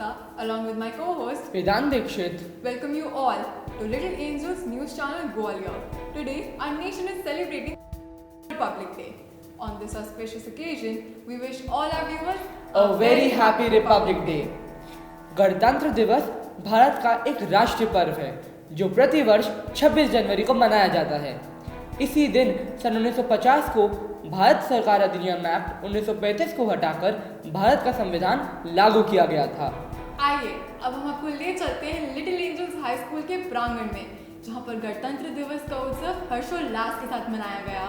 Gupta, along with my co-host Vedant Dikshit. welcome you all to Little Angels News Channel Gwalior. Today, our nation is celebrating Republic Day. On this auspicious occasion, we wish all our viewers A very happy Republic Day. गणतंत्र दिवस भारत का एक राष्ट्रीय पर्व है जो प्रतिवर्ष 26 जनवरी को मनाया जाता है। इसी दिन सन 1950 को भारत सरकार अधिनियम एक्ट 1935 को हटाकर भारत का संविधान लागू किया गया था। आइए अब हम आपको ले चलते हैं लिटिल एंजल्स हाई स्कूल के प्रांगण में, जहां पर गणतंत्र दिवस का उत्सव हर्षोल्लास के साथ मनाया गया।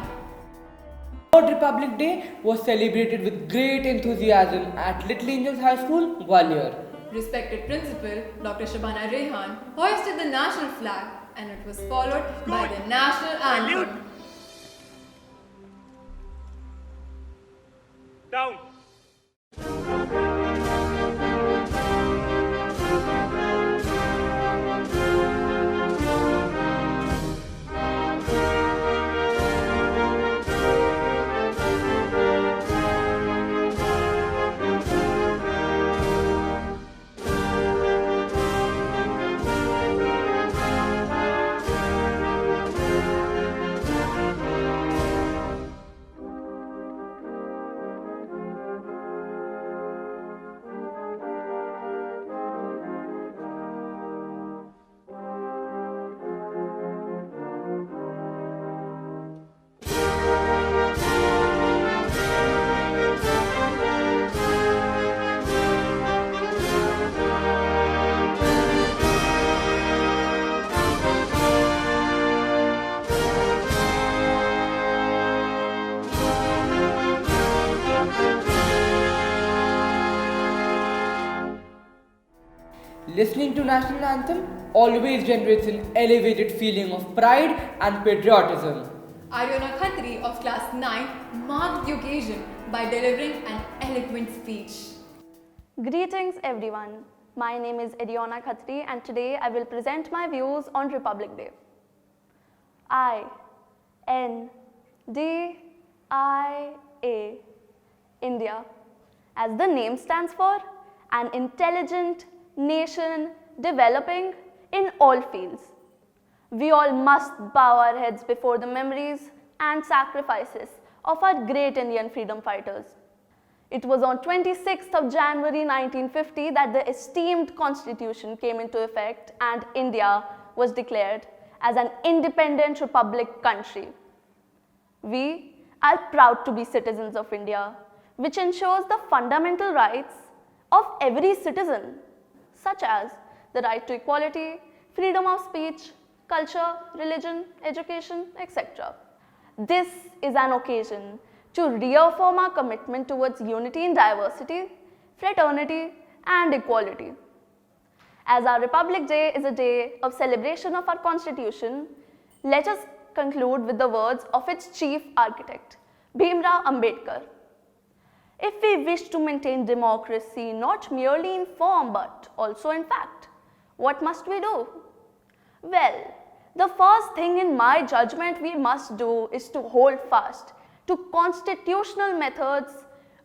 Third Republic Day was celebrated with great enthusiasm at Little Angels High School, Gwalior. Respected Principal Dr. Shabana Rehan hoisted the national flag and it was followed by the national anthem. Down. Listening to national anthem always generates an elevated feeling of pride and patriotism. Aryona Khatri of class 9 marked the occasion by delivering an eloquent speech. Greetings everyone. My name is Ariona Khatri and today I will present my views on Republic Day. India. India. As the name stands for, an intelligent nation developing in all fields. We all must bow our heads before the memories and sacrifices of our great Indian freedom fighters. It was on 26th of January 1950 that the esteemed constitution came into effect and India was declared as an independent republic country. We are proud to be citizens of India, which ensures the fundamental rights of every citizen, such as the right to equality, freedom of speech, culture, religion, education, etc. This is an occasion to reaffirm our commitment towards unity in diversity, fraternity, and equality. As our Republic Day is a day of celebration of our Constitution, let us conclude with the words of its chief architect, Bhimrao Ambedkar. If we wish to maintain democracy not merely in form but also in fact, what must we do? Well, the first thing in my judgment we must do is to hold fast to constitutional methods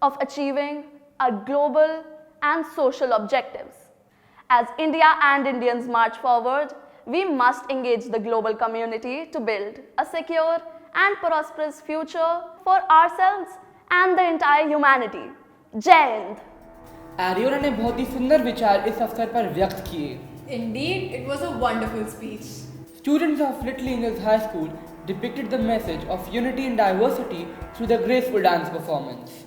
of achieving our global and social objectives. As India and Indians march forward, we must engage the global community to build a secure and prosperous future for ourselves and the entire humanity. Jai Hind! आर्योना ने बहुत ही सुंदर विचार इस अवसर पर व्यक्त किए। Indeed, it was a wonderful speech. Students of Little Angels High School depicted the message of unity and diversity through the graceful dance performance.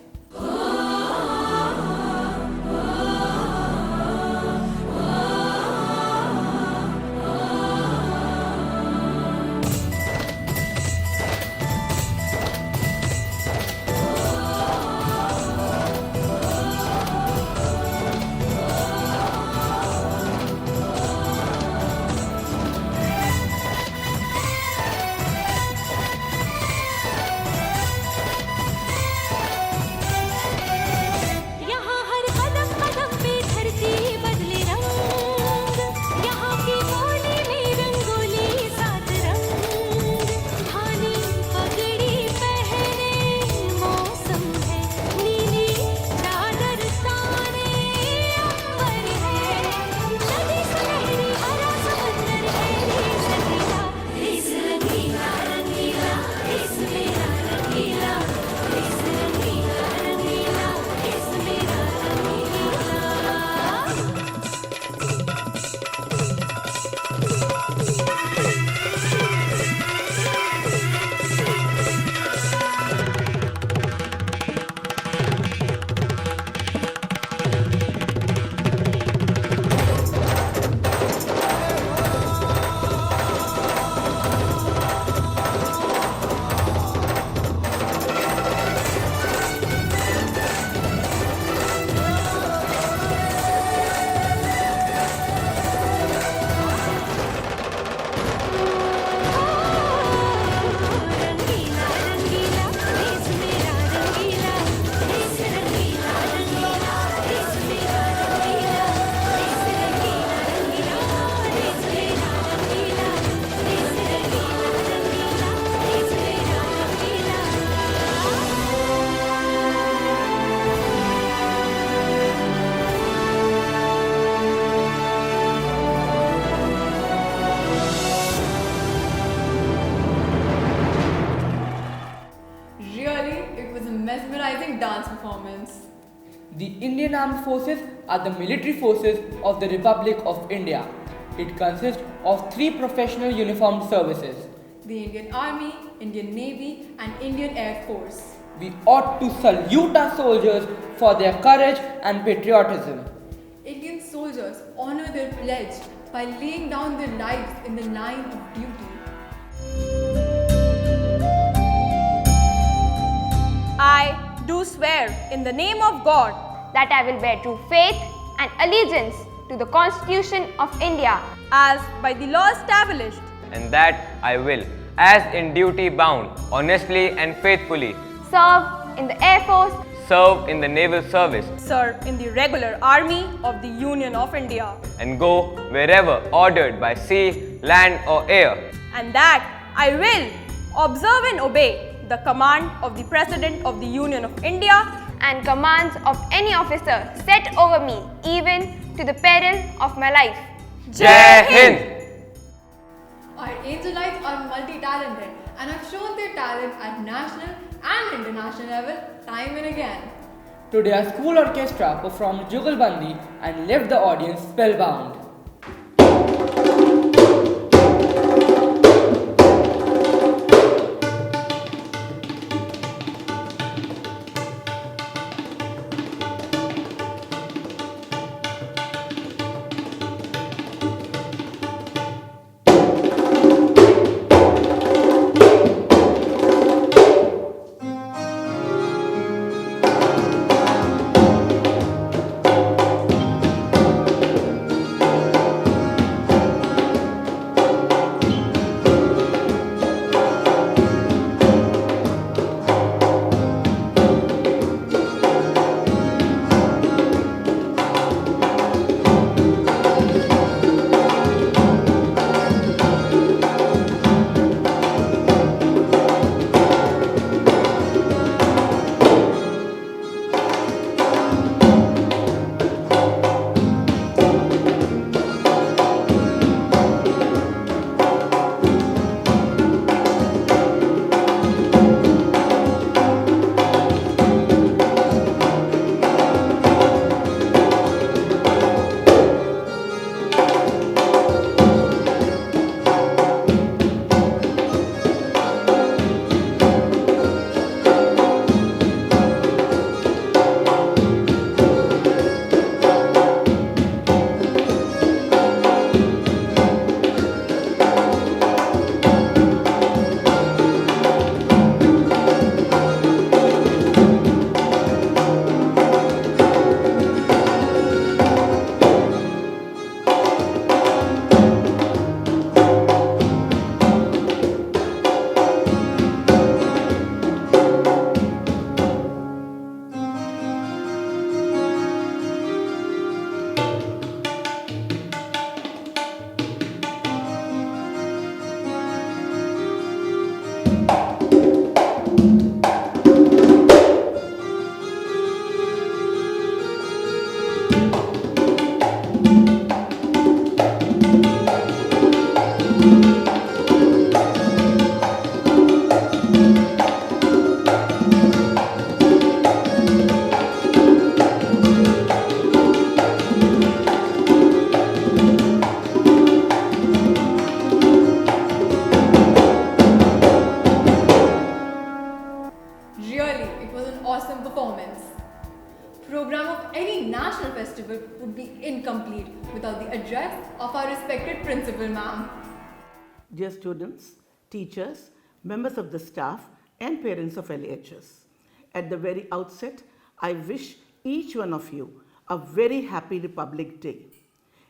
mesmerizing dance performance. The Indian Armed Forces are the military forces of the Republic of India. It consists of three professional uniformed services. The Indian Army, Indian Navy, and Indian Air Force. We ought to salute our soldiers for their courage and patriotism. Indian soldiers honor their pledge by laying down their lives in the line of duty. I do swear in the name of God that I will bear true faith and allegiance to the Constitution of India as by the law established, and that I will, as in duty bound, honestly and faithfully, serve in the Air Force, serve in the naval service, serve in the regular army of the Union of India, and go wherever ordered by sea, land or air, and that I will observe and obey the command of the President of the Union of India and commands of any officer set over me, even to the peril of my life. Jai Hind! Our Angelites are multi-talented and have shown their talent at national and international level time and again. Today, our school orchestra performed Jugalbandi and left the audience spellbound. would be incomplete without the address of our respected principal, ma'am. Dear students, teachers, members of the staff, and parents of LHS, at the very outset, I wish each one of you a very happy Republic Day.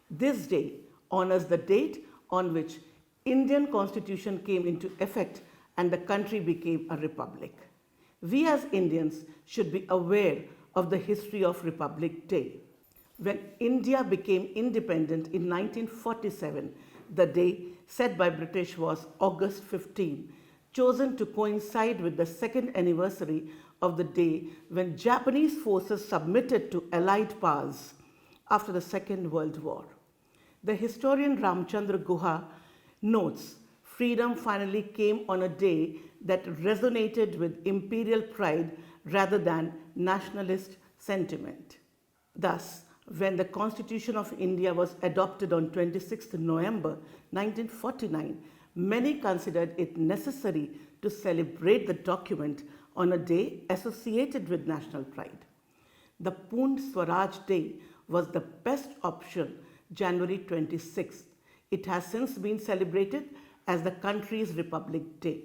This day honors the date on which Indian Constitution came into effect and the country became a republic. We as Indians should be aware of the history of Republic Day. When India became independent in 1947, the day set by British was August 15, chosen to coincide with the second anniversary of the day when Japanese forces submitted to Allied powers after the Second World War. The historian Ramchandra Guha notes, freedom finally came on a day that resonated with imperial pride rather than nationalist sentiment. Thus, when the Constitution of India was adopted on 26th November 1949, many considered it necessary to celebrate the document on a day associated with national pride. The Poond Swaraj Day was the best option, January 26th. It has since been celebrated as the country's Republic Day.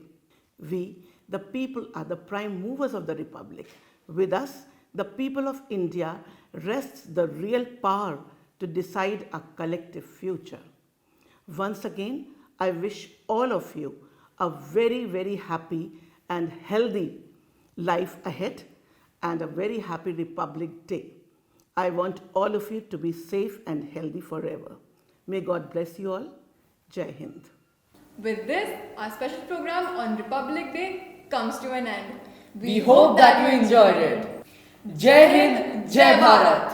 We, the people, are the prime movers of the Republic. With us, the people of India, rests the real power to decide our collective future. Once again, I wish all of you a very, very happy and healthy life ahead and a very happy Republic Day. I want all of you to be safe and healthy forever. May God bless you all. Jai Hind. With this, our special program on Republic Day comes to an end. We hope that you enjoyed it. Jai Hind, Jai Bharat.